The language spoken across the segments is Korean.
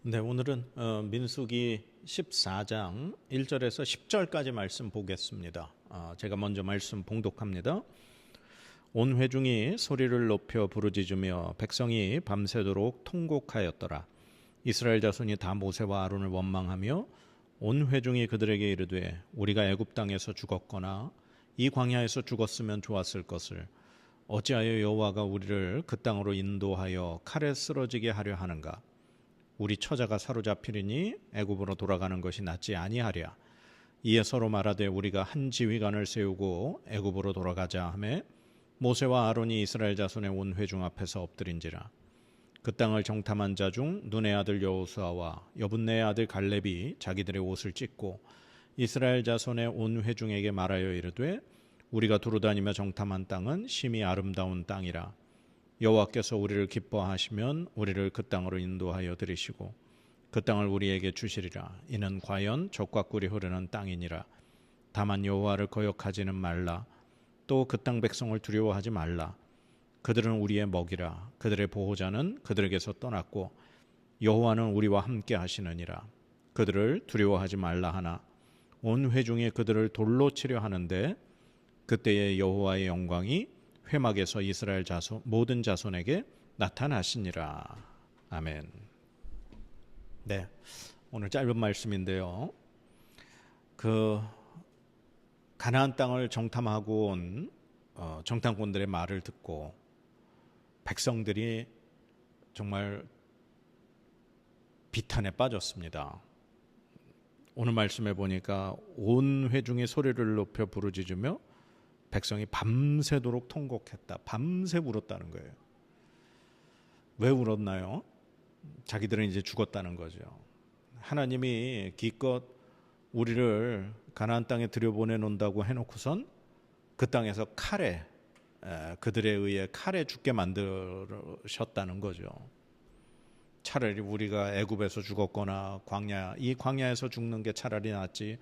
네, 오늘은 민수기 14장 1절에서 10절까지 말씀 보겠습니다. 제가 먼저 말씀 봉독합니다. 온 회중이 소리를 높여 부르짖으며 백성이 밤새도록 통곡하였더라. 이스라엘 자손이 다 모세와 아론을 원망하며 온 회중이 그들에게 이르되 우리가 애굽 땅에서 죽었거나 이 광야에서 죽었으면 좋았을 것을 어찌하여 여호와가 우리를 그 땅으로 인도하여 칼에 쓰러지게 하려 하는가? 우리 처자가 사로잡히리니 애굽으로 돌아가는 것이 낫지 아니하랴. 이에 서로 말하되 우리가 한 지휘관을 세우고 애굽으로 돌아가자 하매 모세와 아론이 이스라엘 자손의 온 회중 앞에서 엎드린지라. 그 땅을 정탐한 자 중 눈의 아들 여호수아와 여분네의 아들 갈렙이 자기들의 옷을 찢고 이스라엘 자손의 온 회중에게 말하여 이르되 우리가 두루다니며 정탐한 땅은 심히 아름다운 땅이라. 여호와께서 우리를 기뻐하시면 우리를 그 땅으로 인도하여 들이시고 그 땅을 우리에게 주시리라. 이는 과연 젖과 꿀이 흐르는 땅이니라. 다만 여호와를 거역하지는 말라. 또 그 땅 백성을 두려워하지 말라. 그들은 우리의 먹이라. 그들의 보호자는 그들에게서 떠났고 여호와는 우리와 함께 하시느니라. 그들을 두려워하지 말라 하나 온 회중이 그들을 돌로 치려 하는데 그때의 여호와의 영광이 회막에서 이스라엘 자손 모든 자손에게 나타나시니라. 아멘. 네, 오늘 짧은 말씀인데요. 그 가나안 땅을 정탐하고 온 정탐꾼들의 말을 듣고 백성들이 정말 비탄에 빠졌습니다. 오늘 말씀에 보니까 온 회중이 소리를 높여 부르짖으며 백성이 밤새도록 통곡했다. 밤새 울었다는 거예요. 왜 울었나요? 자기들은 이제 죽었다는 거죠. 하나님이 기껏 우리를 가나안 땅에 들여보내 놓는다고 해놓고선 그 땅에서 그들에 의해 칼에 죽게 만드셨다는 거죠. 차라리 우리가 애굽에서 죽었거나 이 광야에서 죽는 게 차라리 낫지.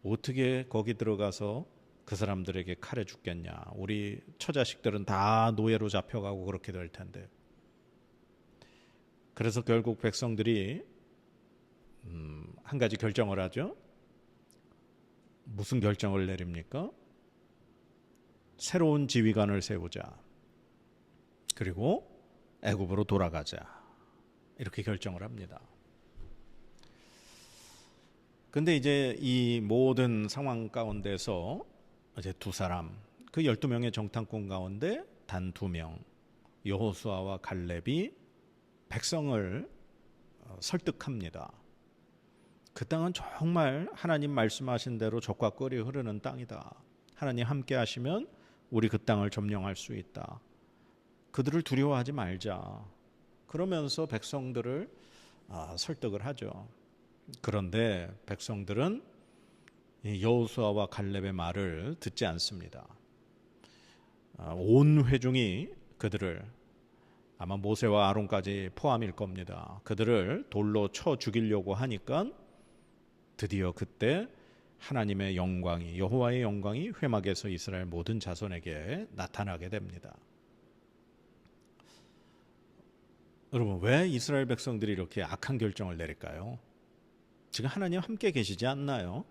어떻게 거기 들어가서 그 사람들에게 칼에 죽겠냐. 우리 처자식들은 다 노예로 잡혀가고 그렇게 될 텐데. 그래서 결국 백성들이 한 가지 결정을 하죠. 무슨 결정을 내립니까? 새로운 지휘관을 세우자. 그리고 애굽으로 돌아가자. 이렇게 결정을 합니다. 근데 이제 이 모든 상황 가운데서 이제 두 사람, 그 12명의 정탐꾼 가운데 단 2명, 여호수아와 갈렙이 백성을 설득합니다. 그 땅은 정말 하나님 말씀하신 대로 젖과 꿀이 흐르는 땅이다. 하나님 함께 하시면 우리 그 땅을 점령할 수 있다. 그들을 두려워하지 말자. 그러면서 백성들을 설득을 하죠. 그런데 백성들은 여호수아와 갈렙의 말을 듣지 않습니다. 온 회중이 그들을 아마 모세와 아론까지 포함일 겁니다. 그들을 돌로 쳐 죽이려고 하니까 드디어 그때 하나님의 영광이 여호와의 영광이 회막에서 이스라엘 모든 자손에게 나타나게 됩니다. 여러분, 왜 이스라엘 백성들이 이렇게 악한 결정을 내릴까요? 지금 하나님 함께 계시지 않나요?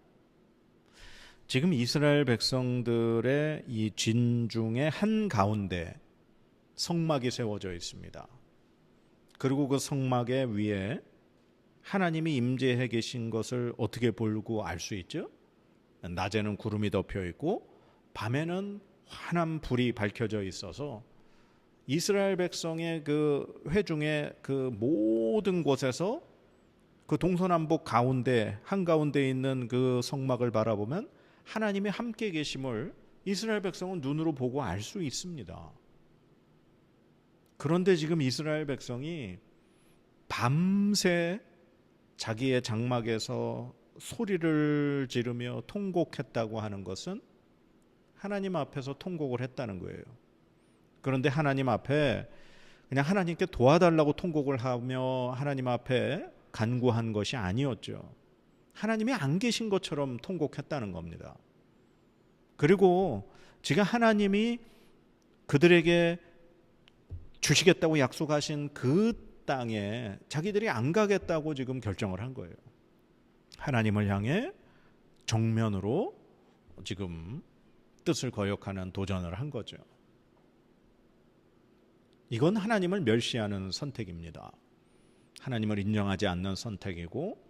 지금 이스라엘 백성들의 이 진중의 한가운데 성막이 세워져 있습니다. 그리고 그 성막의 위에 하나님이 임재해 계신 것을 어떻게 보고 알 수 있죠? 낮에는 구름이 덮여 있고 밤에는 환한 불이 밝혀져 있어서 이스라엘 백성의 그 회중의 그 모든 곳에서 그 동서남북 가운데 한가운데 있는 그 성막을 바라보면 하나님이 함께 계심을 이스라엘 백성은 눈으로 보고 알 수 있습니다. 그런데 지금 이스라엘 백성이 밤새 자기의 장막에서 소리를 지르며 통곡했다고 하는 것은 하나님 앞에서 통곡을 했다는 거예요. 그런데 하나님 앞에 그냥 하나님께 도와달라고 통곡을 하며 하나님 앞에 간구한 것이 아니었죠. 하나님이 안 계신 것처럼 통곡했다는 겁니다. 그리고 지금 하나님이 그들에게 주시겠다고 약속하신 그 땅에 자기들이 안 가겠다고 지금 결정을 한 거예요. 하나님을 향해 정면으로 지금 뜻을 거역하는 도전을 한 거죠. 이건 하나님을 멸시하는 선택입니다. 하나님을 인정하지 않는 선택이고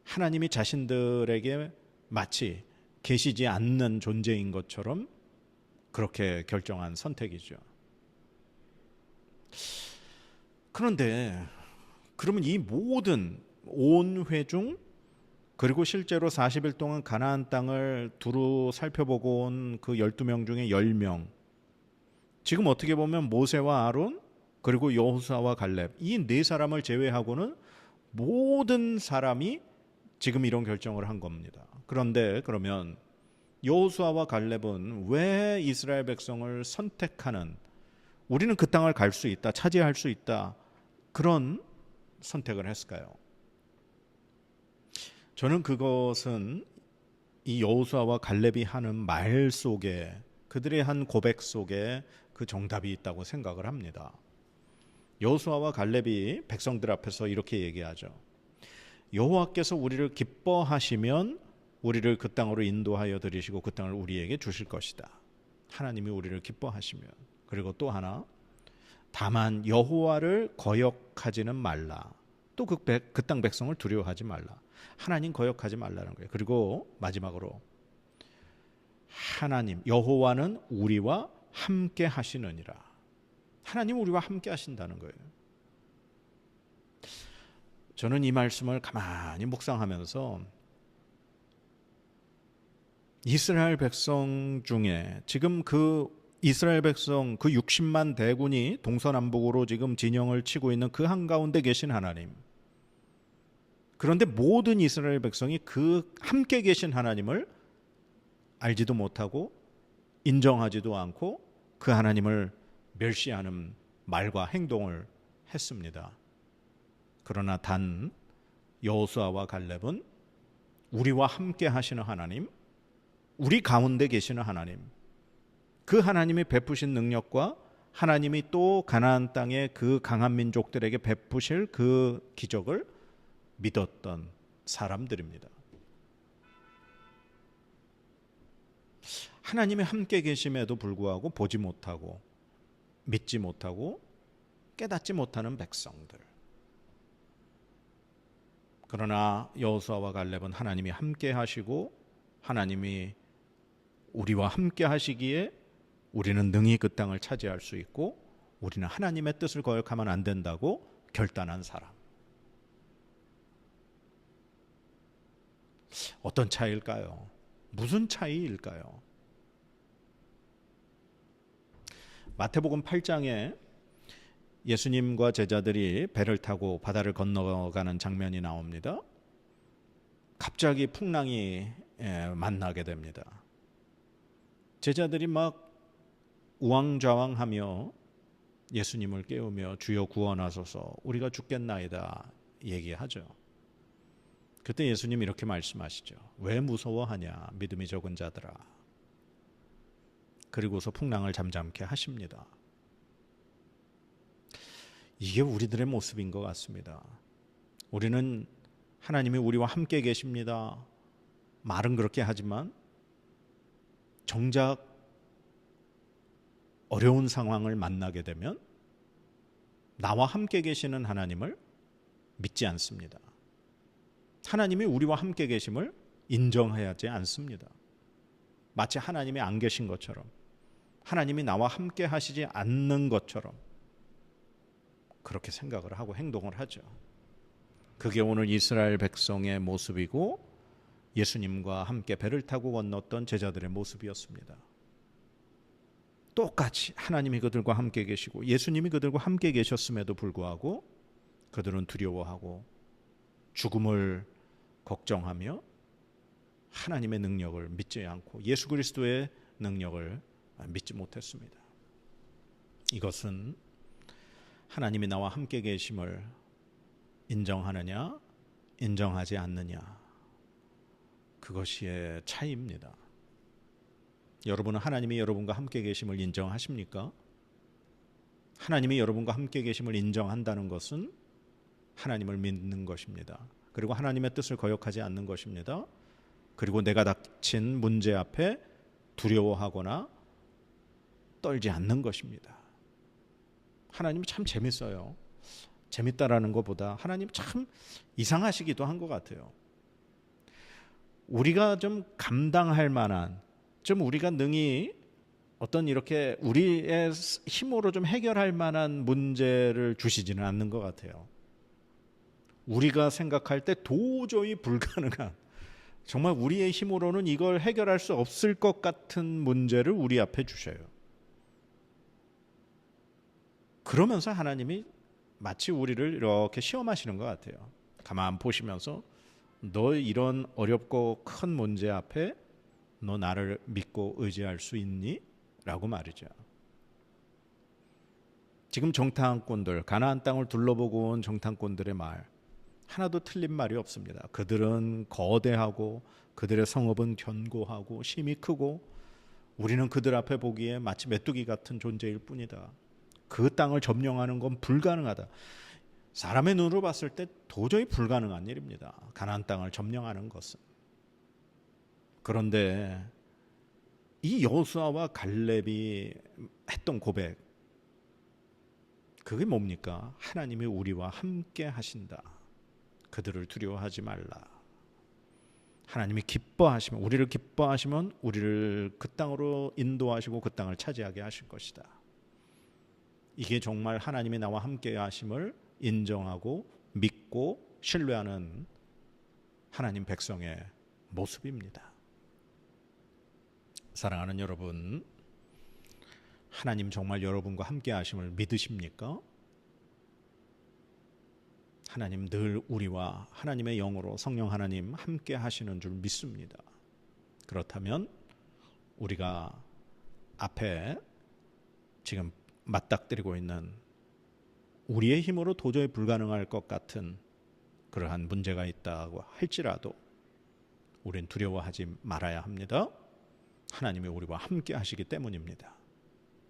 하나님이 자신들에게 마치 계시지 않는 존재인 것처럼 그렇게 결정한 선택이죠. 그런데 그러면 이 모든 온 회중 그리고 실제로 40일 동안 가나안 땅을 두루 살펴보고 온 그 12명 중에 10명, 지금 어떻게 보면 모세와 아론 그리고 여호수아와 갈렙 이 네 사람을 제외하고는 모든 사람이 지금 이런 결정을 한 겁니다. 그런데 그러면 여호수아와 갈렙은 왜 이스라엘 백성을 선택하는, 우리는 그 땅을 갈 수 있다, 차지할 수 있다, 그런 선택을 했을까요? 저는 그것은 이 여호수아와 갈렙이 하는 말 속에, 그들의 한 고백 속에 그 정답이 있다고 생각을 합니다. 여호수아와 갈렙이 백성들 앞에서 이렇게 얘기하죠. 여호와께서 우리를 기뻐하시면 우리를 그 땅으로 인도하여 들이시고 그 땅을 우리에게 주실 것이다. 하나님이 우리를 기뻐하시면. 그리고 또 하나, 다만 여호와를 거역하지는 말라. 또 그 땅 백성을 두려워하지 말라. 하나님 거역하지 말라는 거예요. 그리고 마지막으로 하나님 여호와는 우리와 함께 하시느니라. 하나님 우리와 함께 하신다는 거예요. 저는 이 말씀을 가만히 묵상하면서 이스라엘 백성 중에 지금 그 이스라엘 백성 그 60만 대군이 동서남북으로 지금 진영을 치고 있는 그 한가운데 계신 하나님, 그런데 모든 이스라엘 백성이 그 함께 계신 하나님을 알지도 못하고 인정하지도 않고 그 하나님을 멸시하는 말과 행동을 했습니다. 그러나 단 여호수아와 갈렙은 우리와 함께 하시는 하나님, 우리 가운데 계시는 하나님, 그 하나님이 베푸신 능력과 하나님이 또 가나안 땅의 그 강한 민족들에게 베푸실 그 기적을 믿었던 사람들입니다. 하나님이 함께 계심에도 불구하고 보지 못하고 믿지 못하고 깨닫지 못하는 백성들. 그러나 여호수아와 갈렙은 하나님이 함께 하시고 하나님이 우리와 함께 하시기에 우리는 능히 그 땅을 차지할 수 있고 우리는 하나님의 뜻을 거역하면 안 된다고 결단한 사람. 어떤 차이일까요? 무슨 차이일까요? 마태복음 8장에 예수님과 제자들이 배를 타고 바다를 건너가는 장면이 나옵니다. 갑자기 풍랑이 만나게 됩니다. 제자들이 막 우왕좌왕하며 예수님을 깨우며 주여 구원하소서 우리가 죽겠나이다 얘기하죠. 그때 예수님 이렇게 말씀하시죠. 왜 무서워하냐 믿음이 적은 자들아. 그리고서 풍랑을 잠잠케 하십니다. 이게 우리들의 모습인 것 같습니다. 우리는 하나님이 우리와 함께 계십니다. 말은 그렇게 하지만 정작 어려운 상황을 만나게 되면 나와 함께 계시는 하나님을 믿지 않습니다. 하나님이 우리와 함께 계심을 인정하지 않습니다. 마치 하나님이 안 계신 것처럼, 하나님이 나와 함께 하시지 않는 것처럼 그렇게 생각을 하고 행동을 하죠. 그게 오늘 이스라엘 백성의 모습이고 예수님과 함께 배를 타고 건넜던 제자들의 모습이었습니다. 똑같이 하나님이 그들과 함께 계시고 예수님이 그들과 함께 계셨음에도 불구하고 그들은 두려워하고 죽음을 걱정하며 하나님의 능력을 믿지 않고 예수 그리스도의 능력을 믿지 못했습니다. 이것은 하나님이 나와 함께 계심을 인정하느냐 인정하지 않느냐, 그것이 차이입니다. 여러분은 하나님이 여러분과 함께 계심을 인정하십니까? 하나님이 여러분과 함께 계심을 인정한다는 것은 하나님을 믿는 것입니다. 그리고 하나님의 뜻을 거역하지 않는 것입니다. 그리고 내가 닥친 문제 앞에 두려워하거나 떨지 않는 것입니다. 하나님이 참 재밌어요. 재밌다라는 것보다 하나님 참 이상하시기도 한 것 같아요. 우리가 좀 감당할 만한, 좀 우리가 능히 어떤 이렇게 우리의 힘으로 좀 해결할 만한 문제를 주시지는 않는 것 같아요. 우리가 생각할 때 도저히 불가능한, 정말 우리의 힘으로는 이걸 해결할 수 없을 것 같은 문제를 우리 앞에 주셔요. 그러면서 하나님이 마치 우리를 이렇게 시험하시는 것 같아요. 가만 보시면서 너 이런 어렵고 큰 문제 앞에 너 나를 믿고 의지할 수 있니? 라고 말이죠. 지금 정탐꾼들, 가나안 땅을 둘러보고 온 정탐꾼들의 말 하나도 틀린 말이 없습니다. 그들은 거대하고 그들의 성읍은 견고하고 힘이 크고 우리는 그들 앞에 보기에 마치 메뚜기 같은 존재일 뿐이다. 그 땅을 점령하는 건 불가능하다. 사람의 눈으로 봤을 때 도저히 불가능한 일입니다. 가나안 땅을 점령하는 것은. 그런데 이 여호수아와 갈렙이 했던 고백, 그게 뭡니까? 하나님이 우리와 함께 하신다. 그들을 두려워하지 말라. 하나님이 기뻐하시면, 우리를 기뻐하시면 우리를 그 땅으로 인도하시고 그 땅을 차지하게 하실 것이다. 이게 정말 하나님이 나와 함께 하심을 인정하고 믿고 신뢰하는 하나님 백성의 모습입니다. 사랑하는 여러분, 하나님 정말 여러분과 함께 하심을 믿으십니까? 하나님 늘 우리와 하나님의 영으로 성령 하나님 함께 하시는 줄 믿습니다. 그렇다면 우리가 앞에 지금 맞닥뜨리고 있는 우리의 힘으로 도저히 불가능할 것 같은 그러한 문제가 있다고 할지라도 우린 두려워하지 말아야 합니다. 하나님이 우리와 함께 하시기 때문입니다.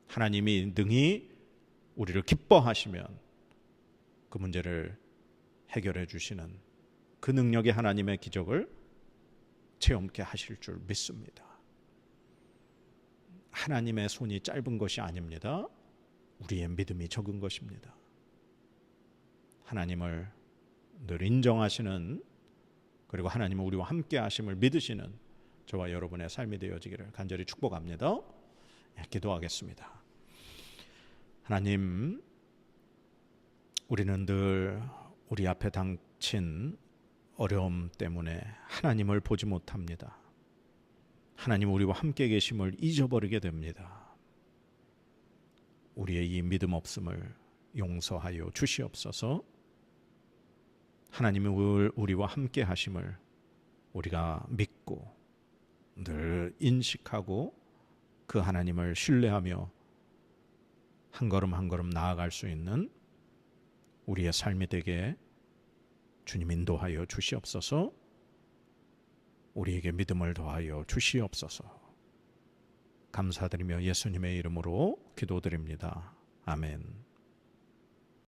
하나님이 능히 우리를 기뻐하시면 그 문제를 해결해 주시는 그 능력의 하나님의 기적을 체험케 하실 줄 믿습니다. 하나님의 손이 짧은 것이 아닙니다. 우리의 믿음이 적은 것입니다. 하나님을 늘 인정하시는, 그리고 하나님은 우리와 함께 하심을 믿으시는 저와 여러분의 삶이 되어지기를 간절히 축복합니다. 기도하겠습니다. 하나님, 우리는 늘 우리 앞에 닥친 어려움 때문에 하나님을 보지 못합니다. 하나님 우리와 함께 계심을 잊어버리게 됩니다. 우리의 이 믿음 없음을 용서하여 주시옵소서. 하나님이 우리와 함께 하심을 우리가 믿고 늘 인식하고 그 하나님을 신뢰하며 한 걸음 한 걸음 나아갈 수 있는 우리의 삶이 되게 주님 인도하여 주시옵소서. 우리에게 믿음을 더하여 주시옵소서. 감사드리며 예수님의 이름으로 기도드립니다. 아멘.